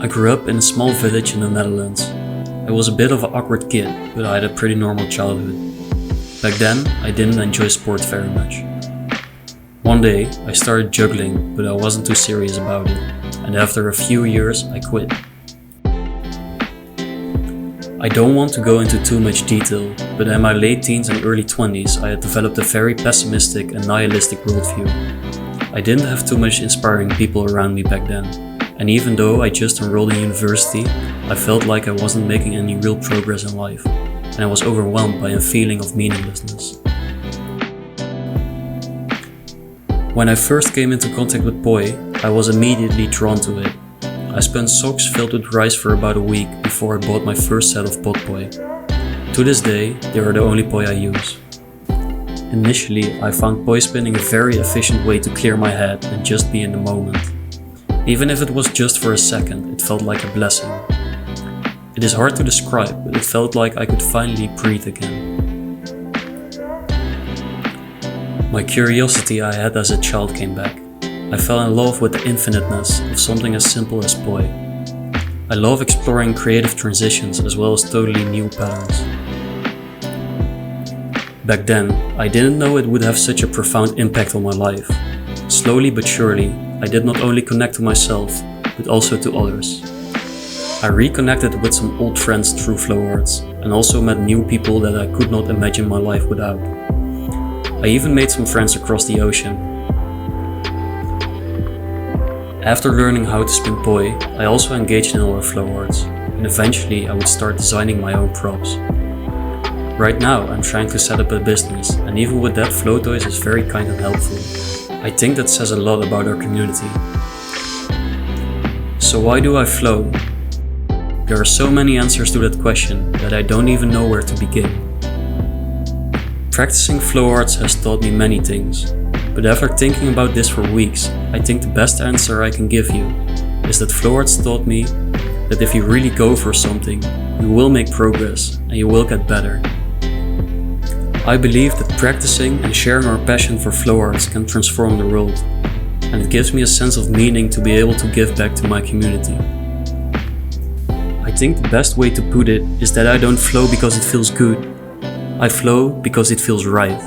I grew up in a small village in the Netherlands. I was a bit of an awkward kid, but I had a pretty normal childhood. Back then, I didn't enjoy sports very much. One day, I started juggling, but I wasn't too serious about it, and after a few years, I quit. I don't want to go into too much detail, but in my late teens and early 20s, I had developed a very pessimistic and nihilistic worldview. I didn't have too much inspiring people around me back then, and even though I just enrolled in university, I felt like I wasn't making any real progress in life, and I was overwhelmed by a feeling of meaninglessness. When I first came into contact with poi, I was immediately drawn to it. I spent socks filled with rice for about a week before I bought my first set of pot poi. To this day, they are the only poi I use. Initially, I found poi spinning a very efficient way to clear my head and just be in the moment. Even if it was just for a second, it felt like a blessing. It is hard to describe, but it felt like I could finally breathe again. My curiosity I had as a child came back. I fell in love with the infiniteness of something as simple as poi. I love exploring creative transitions as well as totally new patterns. Back then, I didn't know it would have such a profound impact on my life. Slowly but surely, I did not only connect to myself, but also to others. I reconnected with some old friends through Flowtoys and also met new people that I could not imagine my life without. I even made some friends across the ocean. After learning how to spin poi, I also engaged in other Flowtoys, and eventually I would start designing my own props. Right now I'm trying to set up a business, and even with that Flowtoys is very kind and helpful. I think that says a lot about our community. So why do I flow? There are so many answers to that question that I don't even know where to begin. Practicing flow arts has taught me many things, but after thinking about this for weeks, I think the best answer I can give you is that flow arts taught me that if you really go for something, you will make progress and you will get better. I believe that practicing and sharing our passion for flow arts can transform the world, and it gives me a sense of meaning to be able to give back to my community. I think the best way to put it is that I don't flow because it feels good. I flow because it feels right.